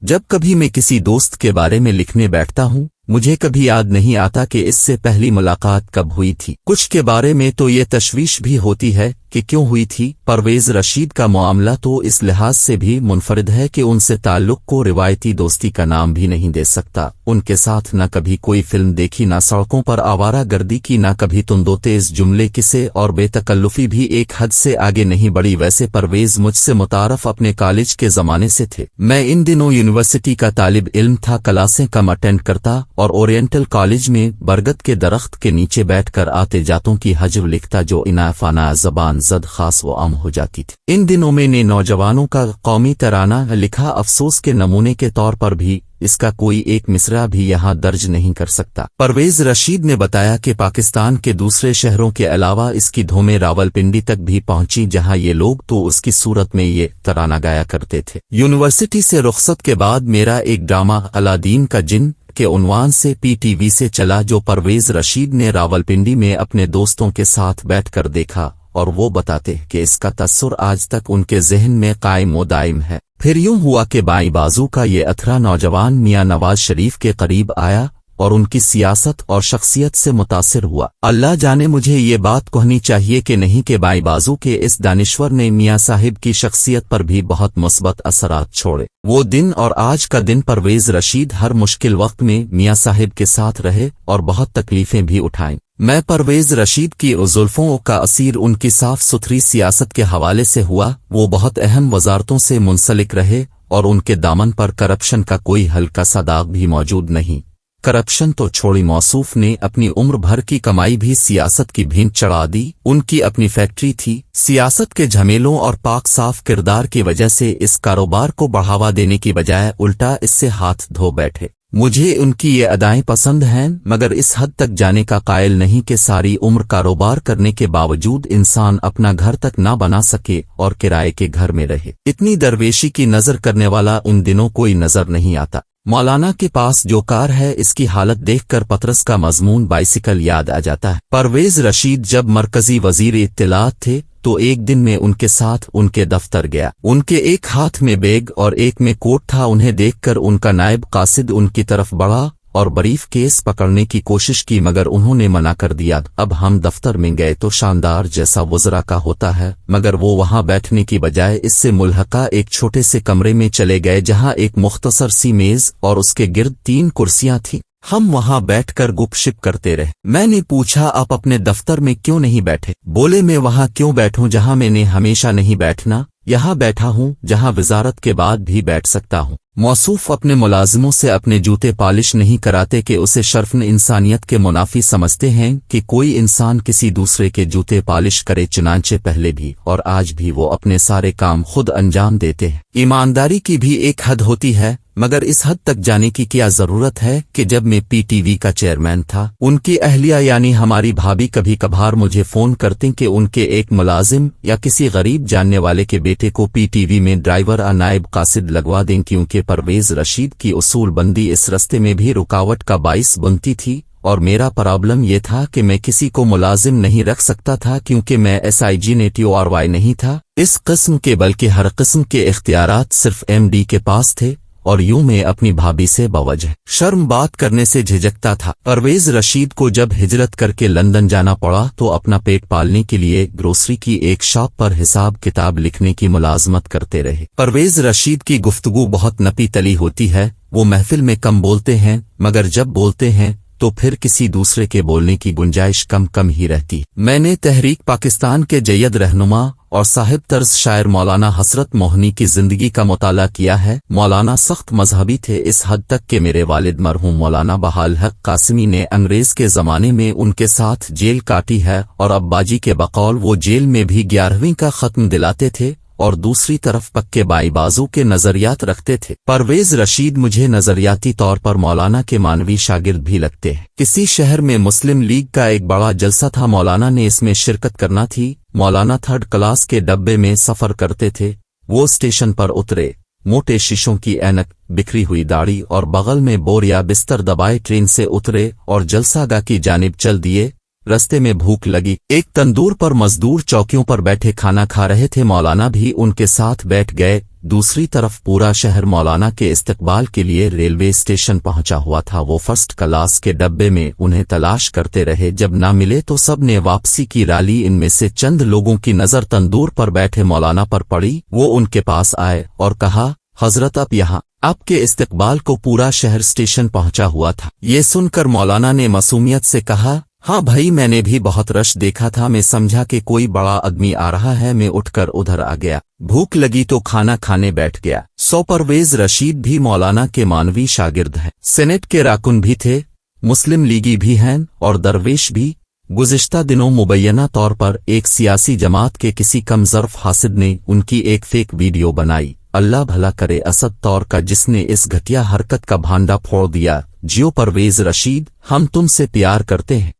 जब कभी मैं किसी दोस्त के बारे में लिखने बैठता हूँ मुझे कभी याद नहीं आता कि इससे पहली मुलाकात कब हुई थी। कुछ के बारे में तो ये तशवीश भी होती है कि क्यों हुई थी। परवेज रशीद का मामला तो इस लिहाज से भी मुनफरिद है कि उनसे ताल्लुक को रिवायती दोस्ती का नाम भी नहीं दे सकता। उनके साथ न कभी कोई फिल्म देखी, न सड़कों पर आवारा गर्दी की, न कभी तुंदोतेज जुमले किसे और बेतकल्लुफी भी एक हद से आगे नहीं बढ़ी। वैसे परवेज मुझसे मुतारफ अपने कॉलेज के जमाने से थे। मैं इन दिनों यूनिवर्सिटी का तालिब इल्म था, क्लासें कम अटेंड करता और ओरिएंटल कॉलेज में बरगद के दरख्त के नीचे बैठकर आते जातों की हजव लिखता जो इनाफाना जबान जद खास व आम हो जाती थी। इन दिनों मैंने नौजवानों का कौमी तराना लिखा, अफसोस के नमूने के तौर पर भी इसका कोई एक मिसरा भी यहाँ दर्ज नहीं कर सकता। परवेज रशीद ने बताया कि पाकिस्तान के दूसरे शहरों के अलावा इसकी धूमें रावलपिंडी तक भी पहुंची, जहां ये लोग तो उसकी सूरत में ये तराना गाया करते थे। यूनिवर्सिटी से रुखसत के बाद मेरा एक ड्रामा अलादीन का जिन के उन्वान से पीटीवी से चला, जो परवेज रशीद ने रावलपिंडी में अपने दोस्तों के साथ बैठकर देखा, और वो बताते हैं कि इसका तस्सुर आज तक उनके ज़हन में कायम व दायम है। फिर यूं हुआ कि बाई बाजू का ये अथरा नौजवान मियां नवाज शरीफ के करीब आया और उनकी सियासत और शख्सियत से मुतासिर हुआ। अल्लाह जाने मुझे ये बात कहनी चाहिए कि नहीं कि बाई बाजू के इस दानिश्वर ने मियां साहिब की शख्सियत पर भी बहुत मुस्बत असरात छोड़े। वो दिन और आज का दिन परवेज रशीद हर मुश्किल वक्त में मियां साहिब के साथ रहे और बहुत तकलीफें भी उठाईं। मैं परवेज रशीद की जुल्फों का असीर उनकी साफ सुथरी सियासत के हवाले से हुआ। वो बहुत अहम वजारतों से मुंसलिक रहे और उनके दामन पर करप्शन का कोई हल्का सा दाग भी मौजूद नहीं। करप्शन तो छोड़ी, मौसूफ ने अपनी उम्र भर की कमाई भी सियासत की भींत चढ़ा दी। उनकी अपनी फैक्ट्री थी। सियासत के झमेलों और पाक साफ किरदार की वजह से इस कारोबार को बढ़ावा देने की बजाय उल्टा इससे हाथ धो बैठे। मुझे उनकी ये अदाएं पसंद हैं, मगर इस हद तक जाने का कायल नहीं कि सारी उम्र कारोबार करने के बावजूद इंसान अपना घर तक ना बना सके और किराए के घर में रहे। इतनी दरवेशी की नजर करने वाला उन दिनों कोई नजर नहीं आता। मौलाना के पास जो कार है इसकी हालत देखकर पतरस का मजमून बाइसिकल याद आ जाता है। परवेज रशीद जब मरकजी वजीर इत्तलात थे तो एक दिन में उनके साथ उनके दफ्तर गया। उनके एक हाथ में बैग और एक में कोट था। उन्हें देखकर उनका नायब कासिद उनकी तरफ बढ़ा और बरीफ केस पकड़ने की कोशिश की, मगर उन्होंने मना कर दिया। अब हम दफ्तर में गए तो शानदार जैसा वज़रा का होता है, मगर वो वहां बैठने की बजाय इससे मुल्हका एक छोटे से कमरे में चले गए जहां एक मुख्तसर सी मेज और उसके गिर्द 3 कुर्सियां थीं। हम वहां बैठकर गुपशिप करते रहे। मैंने पूछा, आप अपने दफ्तर में क्यों नहीं बैठे? बोले, मैं वहां क्यों बैठूं जहां मैंने हमेशा नहीं बैठना। यहाँ बैठा हूँ जहाँ वजारत के बाद भी बैठ सकता हूँ। मौसूफ अपने मुलाजिमों से अपने जूते पॉलिश नहीं कराते कि उसे शर्फ़ इंसानियत के मुनाफी समझते हैं कि कोई इंसान किसी दूसरे के जूते पॉलिश करे। चुनांचे पहले भी और आज भी वो अपने सारे काम खुद अंजाम देते हैं। ईमानदारी की भी एक हद होती है, मगर इस हद तक जाने की क्या जरूरत है कि जब मैं पीटीवी का चेयरमैन था, उनकी अहलिया यानी हमारी भाभी कभी कभार मुझे फोन करती कि उनके एक मुलाजिम या किसी गरीब जानने वाले के बेटे को पीटीवी में ड्राइवर या नायब कासिद लगवा दें, क्योंकि परवेज रशीद की उसूल बंदी इस रस्ते में भी रुकावट का बाइस बनती थी। और मेरा प्रॉब्लम ये था कि मैं किसी को मुलाजिम नहीं रख सकता था, क्योंकि मैं SIG नेटिव RY नहीं था इस किस्म के, बल्कि हर किस्म के इख्तियारात सिर्फ MD के पास थे। और यूं मैं अपनी भाभी से बवजह शर्म बात करने से झिझकता था। परवेज रशीद को जब हिजरत करके लंदन जाना पड़ा तो अपना पेट पालने के लिए ग्रोसरी की एक शॉप पर हिसाब किताब लिखने की मुलाजमत करते रहे। परवेज रशीद की गुफ्तगू बहुत नपी तली होती है। वो महफिल में कम बोलते हैं, मगर जब बोलते हैं तो फिर किसी दूसरे के बोलने की गुंजाइश कम ही रहती। मैंने तहरीक पाकिस्तान के जयद रहनुमा और साहिब तर्ज शायर मौलाना हसरत मोहनी की जिंदगी का मुताला किया है। मौलाना सख्त मजहबी थे, इस हद तक कि मेरे वालिद मरहूम मौलाना बहाल हक कासिमी ने अंग्रेज के जमाने में उनके साथ जेल काटी है, और अब्बाजी के बकौल वो जेल में भी 11वीं का खत्म दिलाते थे और दूसरी तरफ पक्के बाई बाजू के नजरियात रखते थे। परवेज रशीद मुझे नजरियाती तौर पर मौलाना के मानवी शागिर्द भी लगते हैं। किसी शहर में मुस्लिम लीग का एक बड़ा जलसा था, मौलाना ने इसमें शिरकत करना थी। मौलाना 3rd क्लास के डब्बे में सफर करते थे। वो स्टेशन पर उतरे, मोटे शीशों की ऐनक, बिखरी हुई दाढ़ी और बगल में बोर या बिस्तर दबाए ट्रेन से उतरे और जलसागाह की जानिब चल दिए। रस्ते में भूख लगी। एक तंदूर पर मजदूर चौकियों पर बैठे खाना खा रहे थे। मौलाना भी उनके साथ बैठ गए। दूसरी तरफ पूरा शहर मौलाना के इस्तकबाल के लिए रेलवे स्टेशन पहुंचा हुआ था। वो फर्स्ट क्लास के डब्बे में उन्हें तलाश करते रहे, जब ना मिले तो सब ने वापसी की रैली। इनमें से चंद लोगों की नजर तंदूर पर बैठे मौलाना पर पड़ी। वो उनके पास आए और कहा, हजरत आप यहाँ। आपके इस्तकबाल को पूरा शहर स्टेशन पहुंचा हुआ था। ये सुनकर मौलाना ने मासूमियत से कहा, हाँ भाई, मैंने भी बहुत रश देखा था। मैं समझा कि कोई बड़ा आदमी आ रहा है। मैं उठकर उधर आ गया। भूख लगी तो खाना खाने बैठ गया। परवेज रशीद भी मौलाना के मानवी शागिर्द है। सेनेट के राकुन भी थे, मुस्लिम लीगी भी हैं और दरवेश भी। गुज़िश्ता दिनों मुबैना तौर पर एक सियासी जमात के किसी कम ज़र्फ हासिद ने उनकी एक फेक वीडियो बनाई। अल्लाह भला करे असद तौर का, जिसने इस घटिया हरकत का भांडा फोड़ दिया। जियो परवेज रशीद, हम तुमसे प्यार करते हैं।